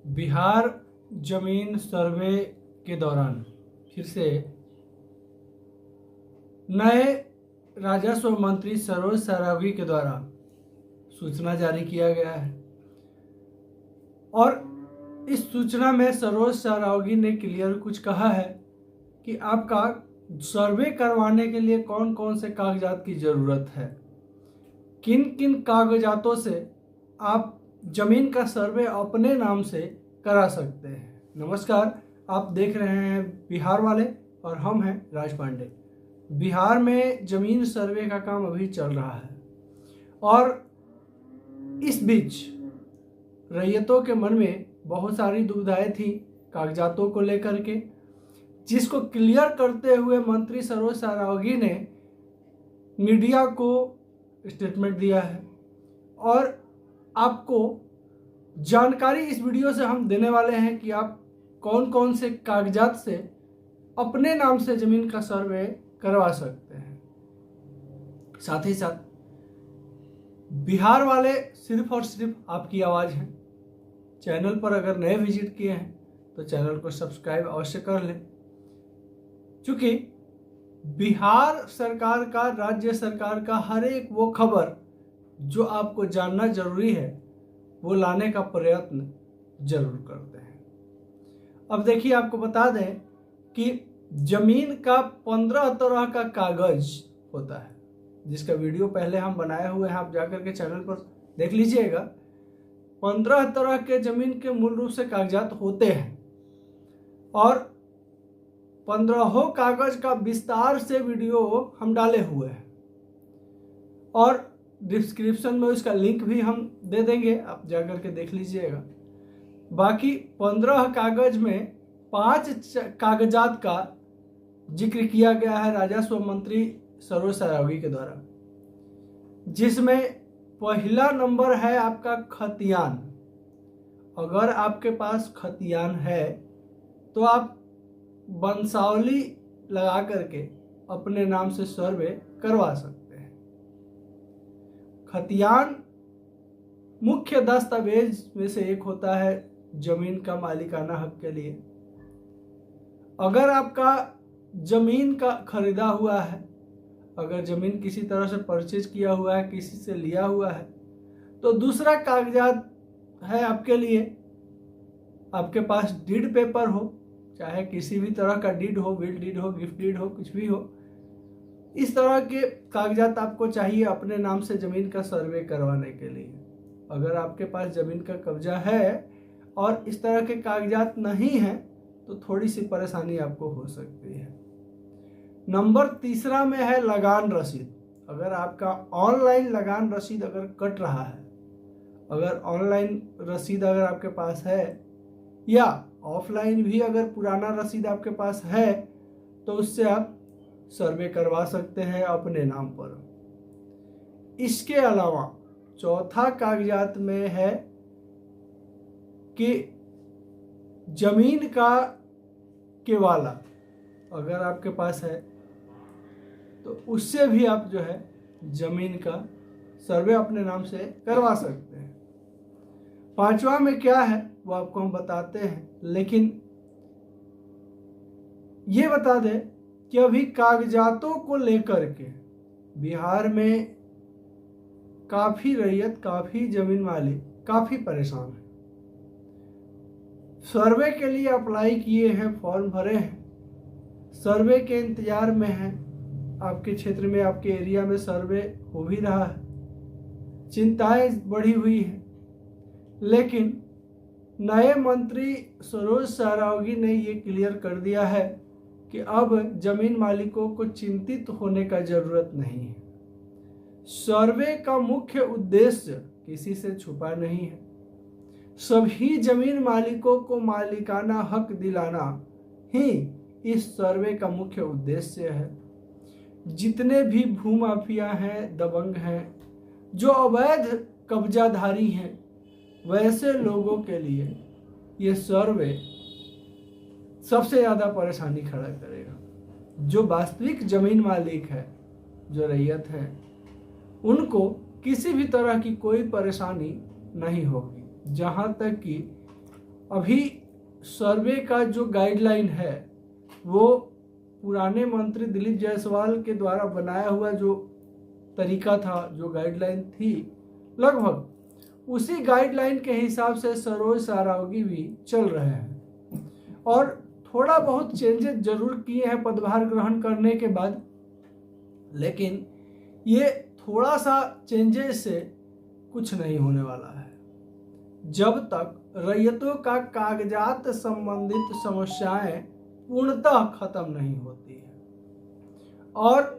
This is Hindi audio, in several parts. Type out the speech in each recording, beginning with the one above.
बिहार जमीन सर्वे के दौरान फिर से नए राजस्व मंत्री सरोज सारावगी के द्वारा सूचना जारी किया गया है और इस सूचना में सरोज सारावगी ने क्लियर कुछ कहा है कि आपका सर्वे करवाने के लिए कौन कौन से कागजात की ज़रूरत है, किन किन कागजातों से आप जमीन का सर्वे अपने नाम से करा सकते हैं। नमस्कार, आप देख रहे हैं बिहार वाले और हम हैं राज पांडे। बिहार में जमीन सर्वे का काम अभी चल रहा है और इस बीच रैयतों के मन में बहुत सारी दुविधाएं थी कागजातों को लेकर के, जिसको क्लियर करते हुए मंत्री सरोज सारावगी ने मीडिया को स्टेटमेंट दिया है और आपको जानकारी इस वीडियो से हम देने वाले हैं कि आप कौन कौन से कागजात से अपने नाम से ज़मीन का सर्वे करवा सकते हैं। साथ ही साथ बिहार वाले सिर्फ और सिर्फ आपकी आवाज़ है। चैनल पर अगर नए विजिट किए हैं तो चैनल को सब्सक्राइब अवश्य कर लें, क्योंकि बिहार सरकार का, राज्य सरकार का हर एक वो खबर जो आपको जानना जरूरी है वो लाने का प्रयत्न जरूर करते हैं। अब देखिए, आपको बता दें कि जमीन का 15 तरह का कागज होता है, जिसका वीडियो पहले हम बनाए हुए हैं, आप जाकर के चैनल पर देख लीजिएगा। 15 तरह के जमीन के मूल रूप से कागजात होते हैं और 15 कागज का विस्तार से वीडियो हम डाले हुए हैं और डिस्क्रिप्शन में उसका लिंक भी हम दे देंगे, आप जाकर के देख लीजिएगा। बाकी 15 कागज में 5 कागजात का जिक्र किया गया है राजस्व मंत्री सरोज सारावगी के द्वारा, जिसमें पहला नंबर है आपका खतियान। अगर आपके पास खतियान है तो आप वंशावली लगा करके अपने नाम से सर्वे करवा सकते हैं। खतियान मुख्य दस्तावेज में से एक होता है जमीन का मालिकाना हक के लिए। अगर आपका जमीन का खरीदा हुआ है, अगर जमीन किसी तरह से परचेज किया हुआ है, किसी से लिया हुआ है, तो दूसरा कागजात है आपके लिए, आपके पास डीड पेपर हो, चाहे किसी भी तरह का डीड हो, विल डीड हो, गिफ्ट डीड हो, कुछ भी हो, इस तरह के कागजात आपको चाहिए अपने नाम से जमीन का सर्वे करवाने के लिए। अगर आपके पास जमीन का कब्जा है और इस तरह के कागजात नहीं हैं तो थोड़ी सी परेशानी आपको हो सकती है। नंबर तीसरा में है लगान रसीद। अगर आपका ऑनलाइन लगान रसीद अगर कट रहा है, अगर ऑनलाइन रसीद अगर आपके पास है या ऑफलाइन भी अगर पुराना रसीद आपके पास है तो उससे आप सर्वे करवा सकते हैं अपने नाम पर। इसके अलावा चौथा कागजात में है कि जमीन का केवाला अगर आपके पास है तो उससे भी आप जो है जमीन का सर्वे अपने नाम से करवा सकते हैं। पांचवा में क्या है वो आपको हम बताते हैं, लेकिन ये बता दें कि अभी कागजातों को लेकर के बिहार में काफी रैयत, काफी जमीन मालिक काफी परेशान है। सर्वे के लिए अप्लाई किए हैं, फॉर्म भरे हैं, सर्वे के इंतजार में हैं। आपके क्षेत्र में, आपके एरिया में सर्वे हो भी रहा है, चिंताएं बढ़ी हुई हैं, लेकिन नए मंत्री सरोज सारावगी ने ये क्लियर कर दिया है कि अब जमीन मालिकों को चिंतित होने का जरूरत नहीं है। सर्वे का मुख्य उद्देश्य किसी से छुपा नहीं है। सभी जमीन मालिकों को मालिकाना हक दिलाना ही इस सर्वे का मुख्य उद्देश्य है। जितने भी भूमाफिया हैं, दबंग हैं, जो अवैध कब्जाधारी हैं, वैसे लोगों के लिए ये सर्वे सबसे ज़्यादा परेशानी खड़ा करेगा। जो वास्तविक जमीन मालिक है, जो रैयत है, उनको किसी भी तरह की कोई परेशानी नहीं होगी। जहाँ तक कि अभी सर्वे का जो गाइडलाइन है वो पुराने मंत्री दिलीप जायसवाल के द्वारा बनाया हुआ जो तरीका था, जो गाइडलाइन थी, लगभग उसी गाइडलाइन के हिसाब से सरोज सारावगी भी चल रहे हैं और थोड़ा बहुत चेंजेस जरूर किए हैं पदभार ग्रहण करने के बाद, लेकिन ये थोड़ा सा चेंजेस से कुछ नहीं होने वाला है जब तक रैयतों का कागजात संबंधित समस्याएं पूर्णतः खत्म नहीं होती है। और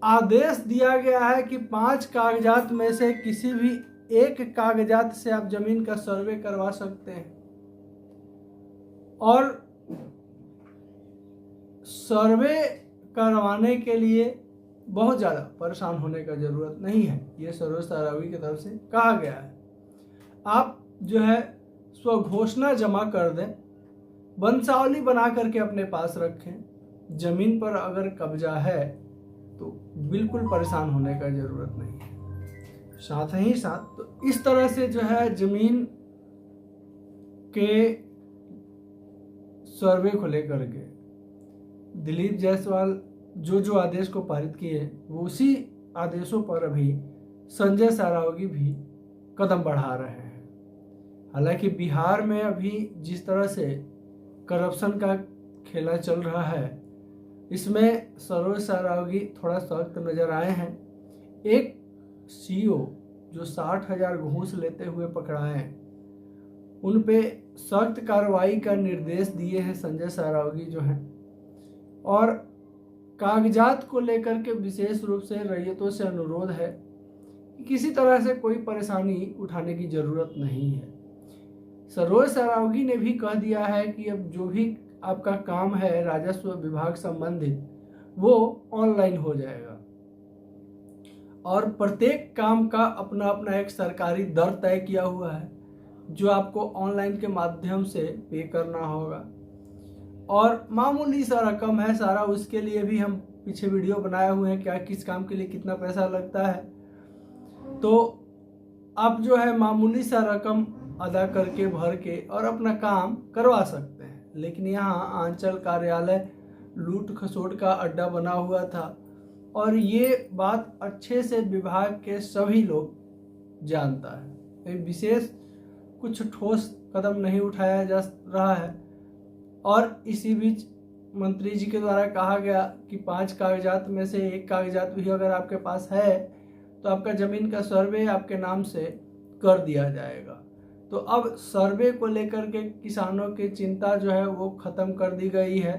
आदेश दिया गया है कि 5 कागजात में से किसी भी एक कागजात से आप जमीन का सर्वे करवा सकते हैं और सर्वे करवाने के लिए बहुत ज़्यादा परेशान होने का ज़रूरत नहीं है, ये सरोज सारावगी की तरफ से कहा गया है। आप जो है स्वघोषणा जमा कर दें, वंशावली बना करके अपने पास रखें, जमीन पर अगर कब्जा है तो बिल्कुल परेशान होने का ज़रूरत नहीं है। साथ ही साथ तो इस तरह से जो है जमीन के सर्वे को लेकर के दिलीप जायसवाल जो आदेश को पारित किए वो उसी आदेशों पर अभी संजय सारावगी भी कदम बढ़ा रहे हैं। हालांकि बिहार में अभी जिस तरह से करप्शन का खेला चल रहा है, इसमें सरोज सारावगी थोड़ा सख्त नजर आए हैं। एक सीईओ जो 60,000 घूस लेते हुए पकड़ाए, उन पे सख्त कार्रवाई का निर्देश दिए हैं संजय सारावगी जो हैं। और कागजात को लेकर के विशेष रूप से रैयतों से अनुरोध है कि किसी तरह से कोई परेशानी उठाने की जरूरत नहीं है। सरोज सारावगी ने भी कह दिया है कि अब जो भी आपका काम है राजस्व विभाग संबंधित वो ऑनलाइन हो जाएगा और प्रत्येक काम का अपना अपना एक सरकारी दर तय किया हुआ है जो आपको ऑनलाइन के माध्यम से पे करना होगा और मामूली सा रकम है सारा। उसके लिए भी हम पीछे वीडियो बनाए हुए हैं क्या किस काम के लिए कितना पैसा लगता है, तो आप जो है मामूली सा रकम अदा करके भर के और अपना काम करवा सकते हैं। लेकिन यहाँ आंचल कार्यालय लूट खसोट का अड्डा बना हुआ था और ये बात अच्छे से विभाग के सभी लोग जानता है। विशेष कुछ ठोस कदम नहीं उठाया जा रहा है और इसी बीच मंत्री जी के द्वारा कहा गया कि 5 कागजात में से एक कागजात भी अगर आपके पास है तो आपका जमीन का सर्वे आपके नाम से कर दिया जाएगा। तो अब सर्वे को लेकर के किसानों की चिंता जो है वो खत्म कर दी गई है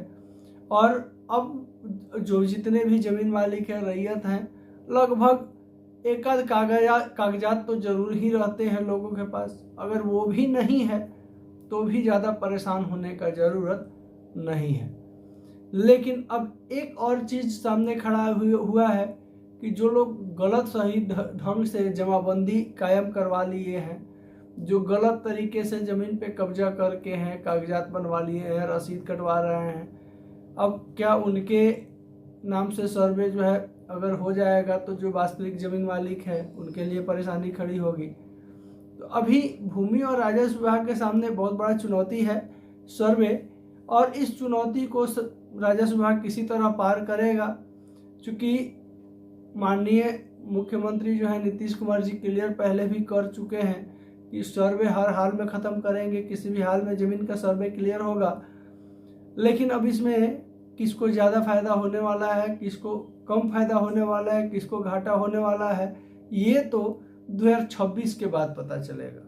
और अब जो जितने भी जमीन मालिक हैं, रैयत हैं, लगभग एक आध कागजात तो जरूर ही रहते हैं लोगों के पास। अगर वो भी नहीं है तो भी ज़्यादा परेशान होने का ज़रूरत नहीं है। लेकिन अब एक और चीज़ सामने खड़ा हुआ है कि जो लोग गलत सही ढंग से जमाबंदी कायम करवा लिए हैं, जो गलत तरीके से ज़मीन पे कब्जा करके हैं, कागजात बनवा लिए हैं, रसीद कटवा रहे हैं, अब क्या उनके नाम से सर्वे जो है अगर हो जाएगा तो जो वास्तविक ज़मीन मालिक है उनके लिए परेशानी खड़ी होगी। तो अभी भूमि और राजस्व विभाग के सामने बहुत बड़ा चुनौती है सर्वे, और इस चुनौती को राजस्व विभाग किसी तरह पार करेगा। चूँकि माननीय मुख्यमंत्री जो है नीतीश कुमार जी क्लियर पहले भी कर चुके हैं कि सर्वे हर हाल में ख़त्म करेंगे, किसी भी हाल में ज़मीन का सर्वे क्लियर होगा। लेकिन अब इसमें किसको ज़्यादा फायदा होने वाला है, किसको कम फायदा होने वाला है, किसको घाटा होने वाला है, ये तो 2026 के बाद पता चलेगा।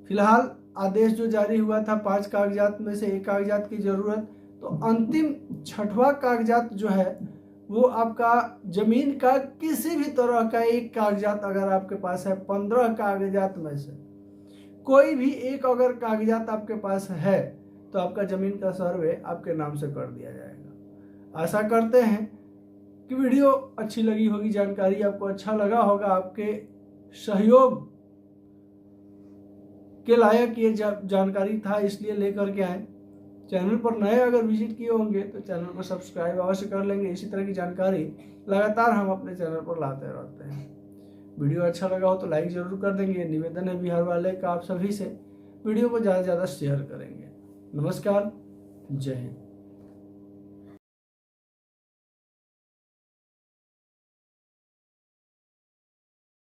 फिलहाल आदेश जो जारी हुआ था 5 कागजात में से एक कागजात की ज़रूरत, तो अंतिम 6वां कागजात जो है वो आपका ज़मीन का किसी भी तरह का एक कागजात अगर आपके पास है, 15 कागजात में से कोई भी एक अगर कागजात आपके पास है तो आपका ज़मीन का सर्वे आपके नाम से कर दिया जाएगा। आशा करते हैं कि वीडियो अच्छी लगी होगी, जानकारी आपको अच्छा लगा होगा, आपके सहयोग के लायक ये जानकारी था इसलिए लेकर के आए। चैनल पर नए अगर विजिट किए होंगे तो चैनल को सब्सक्राइब अवश्य कर लेंगे। इसी तरह की जानकारी लगातार हम अपने चैनल पर लाते रहते हैं। वीडियो अच्छा लगा हो तो लाइक जरूर कर देंगे, निवेदन है बिहार वाले का आप सभी से। वीडियो को ज़्यादा से ज़्यादा शेयर करेंगे। नमस्कार, जय हिंद।